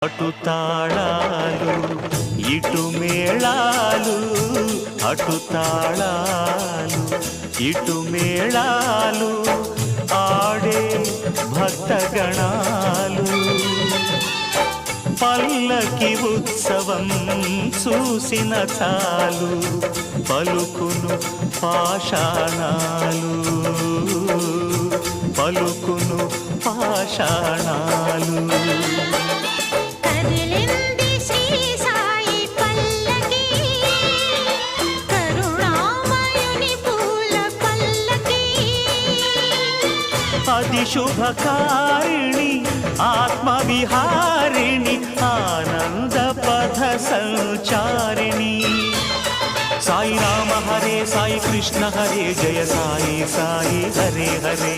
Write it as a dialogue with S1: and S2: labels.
S1: అటు తాళాలు ఇటు మేళాలు, అటు తాళాలు ఇటు మేళాలు, ఆడే భక్తగణాలు. పల్లకి ఉత్సవం చూసిన చాలు, పలుకును పాషాణాలు, పలుకును పాషాణాలు. అది శుభకారిణి ఆత్మవిహారిణి, ఆనంద పథ సంచారిణి. సాయి రామ హరే సాయి కృష్ణ హరే, జయ సాయి సాయి హరే హరే.